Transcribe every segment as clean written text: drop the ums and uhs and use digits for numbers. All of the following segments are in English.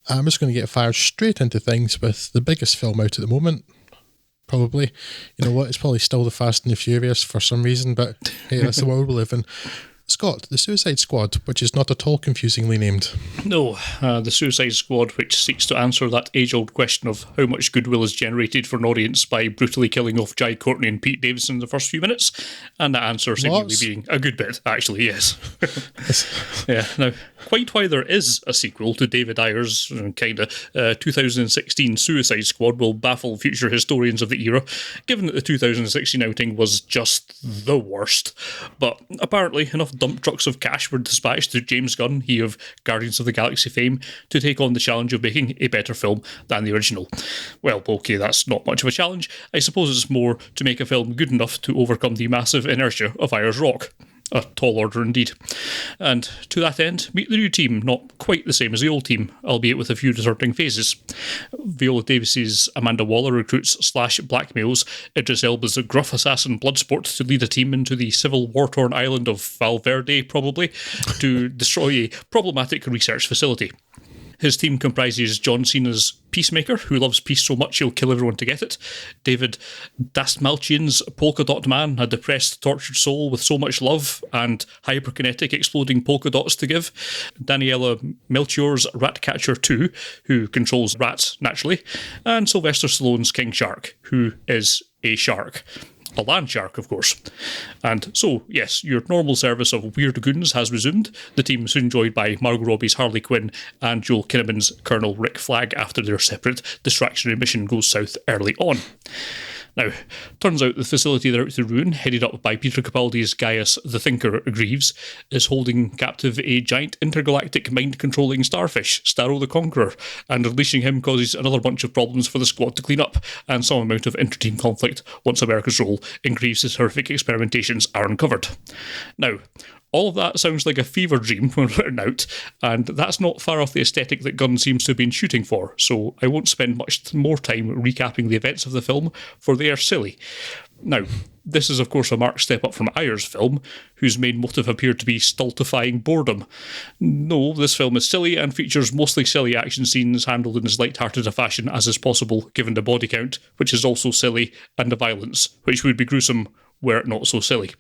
I'm just going to get fired straight into things with the biggest film out at the moment. Probably. You know what? It's probably still the Fast and the Furious for some reason, but hey, that's the world we live in. Scott, The Suicide Squad, which is not at all confusingly named. No, The Suicide Squad, which seeks to answer that age-old question of how much goodwill is generated for an audience by brutally killing off Jai Courtney and Pete Davidson in the first few minutes, and that answer seemingly being a good bit, actually, yes. Yeah, now, quite why there is a sequel to David Ayer's 2016 Suicide Squad will baffle future historians of the era, given that the 2016 outing was just the worst. But apparently, enough dump trucks of cash were dispatched to James Gunn, he of Guardians of the Galaxy fame, to take on the challenge of making a better film than the original. Well, okay, that's not much of a challenge. I suppose it's more to make a film good enough to overcome the massive inertia of Ayer's Rock. A tall order indeed. And to that end, meet the new team, not quite the same as the old team, albeit with a few discerning phases. Viola Davis's Amanda Waller recruits / blackmails Idris Elba's gruff assassin Bloodsport to lead a team into the civil war-torn island of Valverde, probably, to destroy a problematic research facility. His team comprises John Cena's Peacemaker, who loves peace so much he'll kill everyone to get it, David Dastmalchian's Polka Dot Man, a depressed, tortured soul with so much love and hyperkinetic exploding polka dots to give, Daniela Melchior's Ratcatcher 2, who controls rats naturally, and Sylvester Stallone's King Shark, who is a shark. A land shark, of course. And so, yes, your normal service of weird goons has resumed. The team soon joined by Margot Robbie's Harley Quinn and Joel Kinnaman's Colonel Rick Flag after their separate distractionary mission goes south early on. Now, turns out the facility they're out to ruin, headed up by Peter Capaldi's Gaius the Thinker Greaves, is holding captive a giant intergalactic mind-controlling starfish, Starro the Conqueror, and releasing him causes another bunch of problems for the squad to clean up, and some amount of inter-team conflict once America's role in Greaves' horrific experimentations are uncovered. Now, all of that sounds like a fever dream when written out, and that's not far off the aesthetic that Gunn seems to have been shooting for, so I won't spend much more time recapping the events of the film, for they are silly. Now, this is of course a marked step up from Ayer's film, whose main motive appeared to be stultifying boredom. No, this film is silly and features mostly silly action scenes handled in as light-hearted a fashion as is possible given the body count, which is also silly, and the violence, which would be gruesome were it not so silly.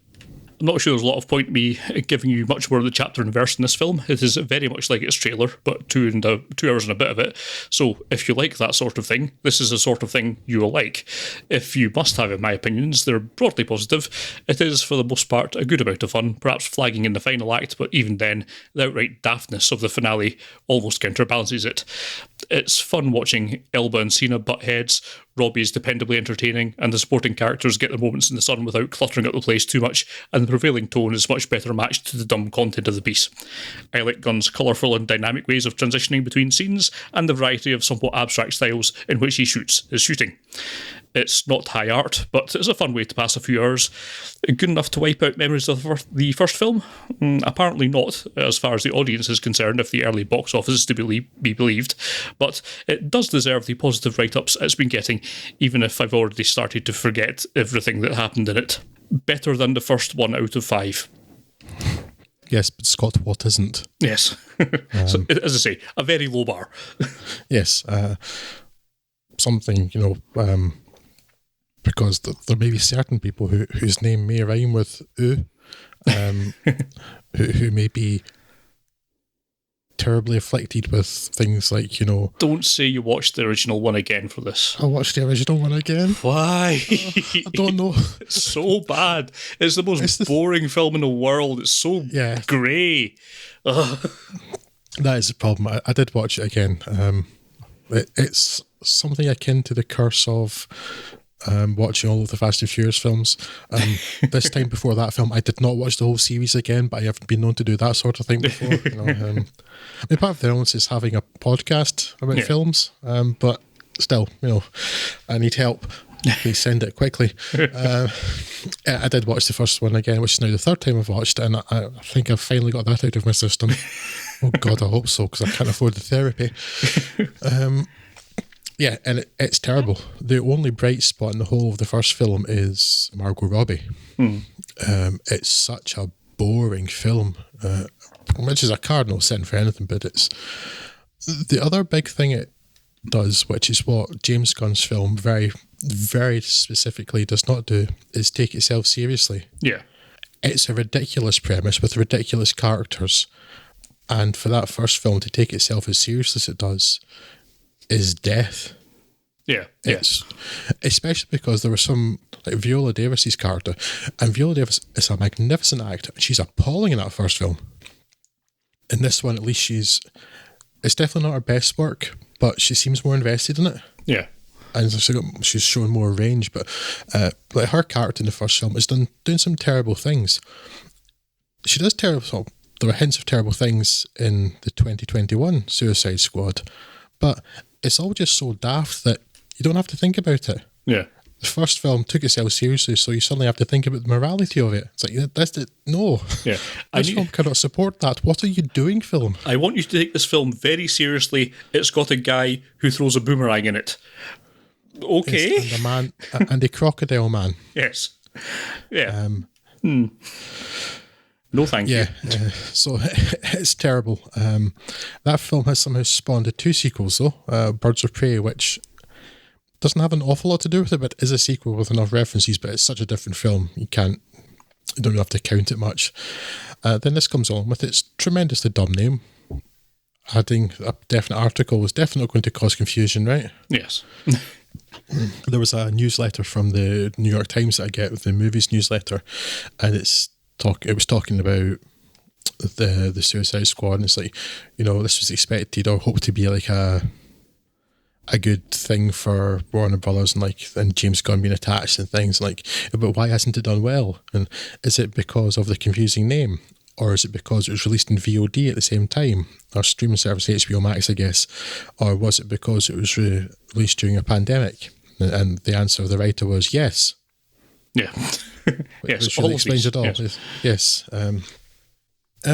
I'm not sure there's a lot of point me giving you much more of the chapter and verse in this film. It is very much like its trailer, but 2 hours and a bit of it. So if you like that sort of thing, this is the sort of thing you will like. If you must have, in my opinions, they're broadly positive. It is, for the most part, a good amount of fun, perhaps flagging in the final act, but even then, the outright daftness of the finale almost counterbalances it. It's fun watching Elba and Cena butt heads, Robbie is dependably entertaining, and the supporting characters get their moments in the sun without cluttering up the place too much, and the prevailing tone is much better matched to the dumb content of the piece. I like Gunn's colourful and dynamic ways of transitioning between scenes, and the variety of somewhat abstract styles in which he shoots his shooting. It's not high art, but it's a fun way to pass a few hours. Good enough to wipe out memories of the first film? Apparently not, as far as the audience is concerned, if the early box office is to be believed. But it does deserve the positive write-ups it's been getting, even if I've already started to forget everything that happened in it. Better than the first 1 out of 5. Yes, but Scott, what isn't? Yes. So, as I say, a very low bar. Yes. Something, because there may be certain people whose name may rhyme with who may be terribly afflicted with things like, Don't say you watched the original one again for this. I watched the original one again. Why? I don't know. It's so bad. It's the most boring film in the world. It's so grey. That is the problem. I did watch it again. It's something akin to the curse of watching all of the Fast and Furious films. This time before that film, I did not watch the whole series again, but I haven't been known to do that sort of thing before. Part of the illness is having a podcast about films, but still, I need help. Please send it quickly. I did watch the first one again, which is now the third time I've watched it, and I think I've finally got that out of my system. Oh God, I hope so, because I can't afford the therapy. Yeah, and it's terrible. The only bright spot in the whole of the first film is Margot Robbie. It's such a boring film, which is a cardinal sin for anything, but The other big thing it does, which is what James Gunn's film very, very specifically does not do, is take itself seriously. Yeah. It's a ridiculous premise with ridiculous characters. And for that first film to take itself as seriously as it does is death. Yeah. It's especially because there was some, like Viola Davis's character, and Viola Davis is a magnificent actor. She's appalling in that first film. In this one, at least it's definitely not her best work, but she seems more invested in it. Yeah. And she's shown more range, but like her character in the first film is doing some terrible things. She does terrible. So there were hints of terrible things in the 2021 Suicide Squad, but it's all just so daft that you don't have to think about it. Yeah. The first film took itself seriously, so you suddenly have to think about the morality of it. It's like, that's it. No. Yeah. This film cannot support that. What are you doing, film? I want you to take this film very seriously. It's got a guy who throws a boomerang in it. Okay. Yes, and a man, and a crocodile man. Yes. Yeah. No, thank you. Yeah, so it's terrible. That film has somehow spawned 2 sequels, though. Birds of Prey, which doesn't have an awful lot to do with it, but is a sequel with enough references, but it's such a different film, you don't really have to count it much. Then this comes on with its tremendously dumb name. Adding a definite article was definitely going to cause confusion, right? Yes. There was a newsletter from the New York Times that I get with the movies newsletter, and it was talking about the Suicide Squad, and it's like, this was expected or hoped to be like a good thing for Warner Brothers and James Gunn being attached and things but why hasn't it done well? And is it because of the confusing name, or is it because it was released in VOD at the same time, or streaming service HBO Max, I guess, or was it because it was released during a pandemic? And the answer of the writer was yes. Yeah. Yes, which really explains it all. Yes.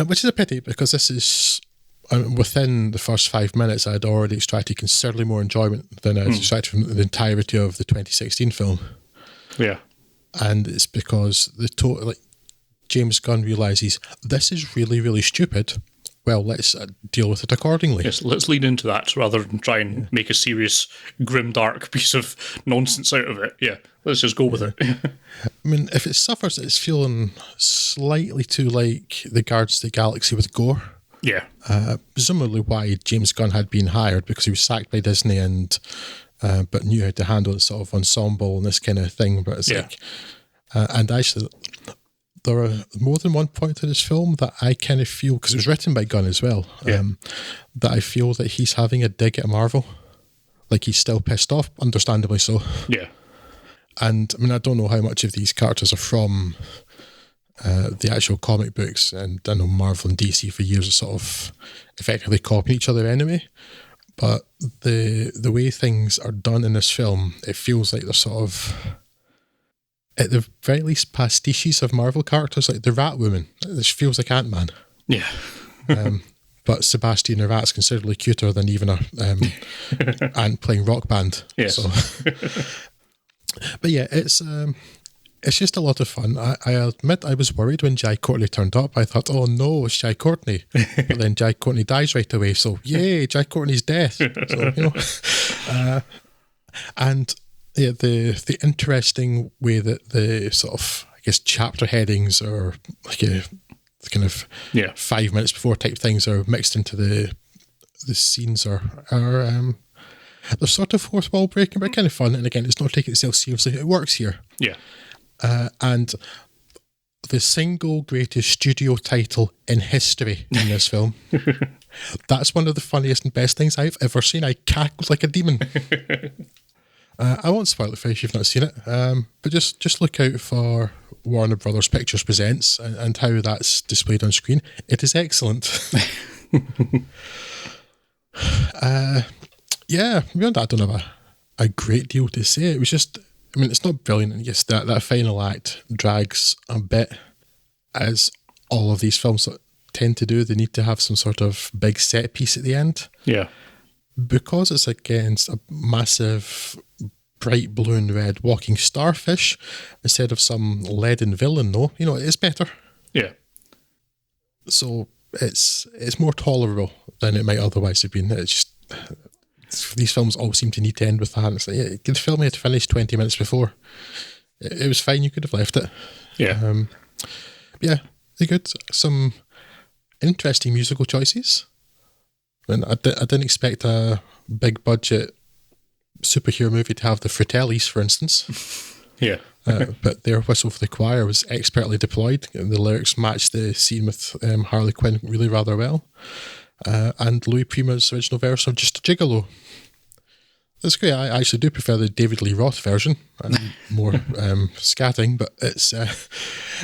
Which is a pity, because this is within the first 5 minutes I'd already extracted considerably more enjoyment than I'd extracted from the entirety of the 2016 film. Yeah. And it's because James Gunn realises this is really, really stupid. Well, let's deal with it accordingly. Yes, let's lean into that rather than try and make a serious, grim, dark piece of nonsense out of it. Yeah, let's just go with it. I mean, if it suffers, it's feeling slightly too like the Guardians of the Galaxy with gore. Yeah. Presumably why James Gunn had been hired, because he was sacked by Disney and but knew how to handle this sort of ensemble and this kind of thing. But it's and actually, there are more than one point in this film that I kind of feel, because it was written by Gunn as well, that I feel that he's having a dig at Marvel. Like, he's still pissed off, understandably so. Yeah. And, I mean, I don't know how much of these characters are from the actual comic books, and I know Marvel and DC for years are sort of effectively copying each other anyway. But the way things are done in this film, it feels like they're sort of, at the very least, pastiches of Marvel characters, like the Rat Woman. This feels like Ant-Man. Yeah. But Sebastian the Rat's considerably cuter than even a ant playing Rock Band. Yes. So. But yeah, it's just a lot of fun. I admit I was worried when Jai Courtney turned up. I thought, oh no, it's Jai Courtney. But then Jai Courtney dies right away. So yay, Jai Courtney's death. So, and yeah, the interesting way that the sort of, I guess, chapter headings are like a kind of 5 minutes before type things are mixed into the scenes are they're sort of fourth wall breaking, but kind of fun. And again, it's not taking itself seriously. It works here. Yeah. And the single greatest studio title in history in this film. That's one of the funniest and best things I've ever seen. I cackled like a demon. I won't spoil it for you if you've not seen it, but just look out for Warner Brothers Pictures Presents and how that's displayed on screen. It is excellent. Beyond that, I don't have a great deal to say. It was just, it's not brilliant. And yes, that final act drags a bit, as all of these films tend to do. They need to have some sort of big set piece at the end. Yeah. Because it's against a massive bright blue and red walking starfish instead of some leaden villain, though, it's better. Yeah. So it's more tolerable than it might otherwise have been. It's just these films all seem to need to end with that. It's like, yeah, the film had finished 20 minutes before. It was fine. You could have left it. Yeah. Yeah, they're good. Some interesting musical choices. And I didn't expect a big budget superhero movie to have the Fratellis, for instance. Yeah. But their Whistle for the Choir was expertly deployed. And the lyrics matched the scene with Harley Quinn really rather well. And Louis Prima's original verse of Just a Gigolo. It's great. I actually do prefer the David Lee Roth version. More scatting, but it's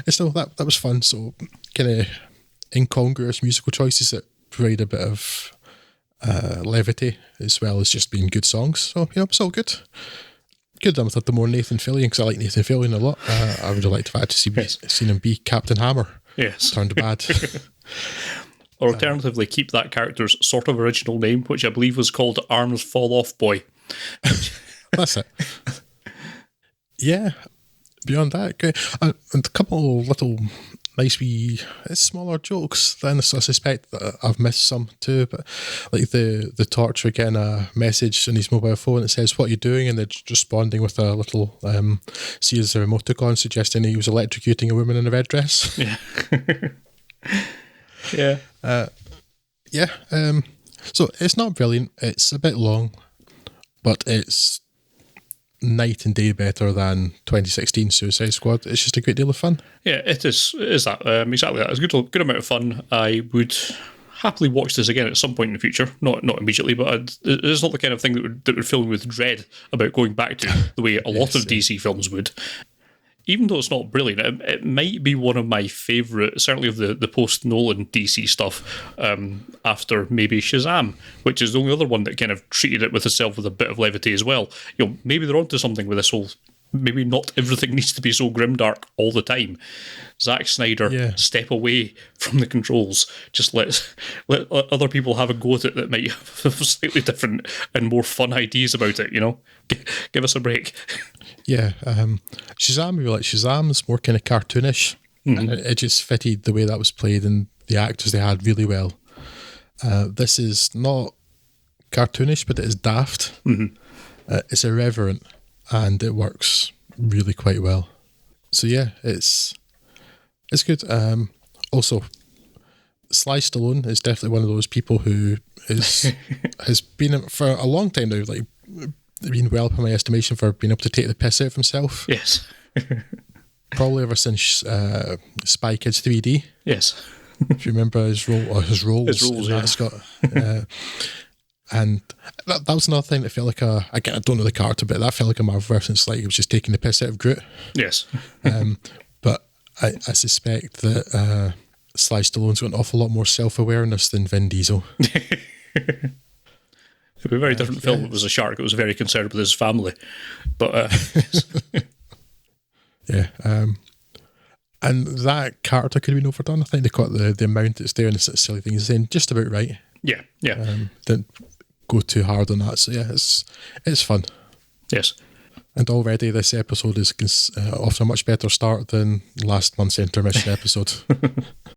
still, that was fun. So kind of incongruous musical choices that provide a bit of levity as well as just being good songs. So, it's all good. Could have done with more Nathan Fillion, because I like Nathan Fillion a lot. I would have liked to have actually seen him be Captain Hammer. Yes. Turned bad. Or alternatively, keep that character's sort of original name, which I believe was called Arms Fall Off Boy. That's it. Yeah. Beyond that, great. And a couple of little nice wee smaller jokes. Then I suspect that I've missed some too, but like the Torture getting a message on his mobile phone that says, "What are you doing?" and they're just responding with a little Sears emoticon suggesting he was electrocuting a woman in a red dress. Yeah. Yeah. So it's not brilliant. It's a bit long, but it's night and day better than 2016 Suicide Squad. It's just a great deal of fun. Yeah, it is. It is that. Exactly that. It's a good amount of fun. I would happily watch this again at some point in the future. Not immediately, but it's not the kind of thing that would fill me with dread about going back to the way a lot of DC films would. Even though it's not brilliant, it might be one of my favourite, certainly of the post-Nolan DC stuff, after maybe Shazam, which is the only other one that kind of treated it with itself with a bit of levity as well. Maybe they're onto something with this whole, maybe not everything needs to be so grimdark all the time. Zack Snyder, step away from the controls. Just let other people have a go at it that might have slightly different and more fun ideas about it, Give us a break. Yeah, Shazam, we were like, Shazam's more kind of cartoonish. And it just fitted the way that was played and the actors they had really well. This is not cartoonish, but it is daft. It's irreverent, and it works really quite well. So yeah, it's good. Also, Sly Stallone is definitely one of those people who has been for a long time now, like, been well up in my estimation for being able to take the piss out of himself. Yes. Probably ever since Spy Kids 3D. Yes. If you remember his roles, yeah. Scott. And that was another thing that felt like again, I don't know the character, but that felt like a Marvel reference, like he was just taking the piss out of Groot. Yes. But I suspect that Sly Stallone's got an awful lot more self-awareness than Vin Diesel. It'd be a very different film if it was a shark that was very concerned with his family. But yeah. And that character could have been overdone. I think they got the amount that's there and the silly things saying just about right. Yeah. Didn't go too hard on that. So yeah, it's fun. Yes. And already this episode is off to a much better start than last month's intermission episode.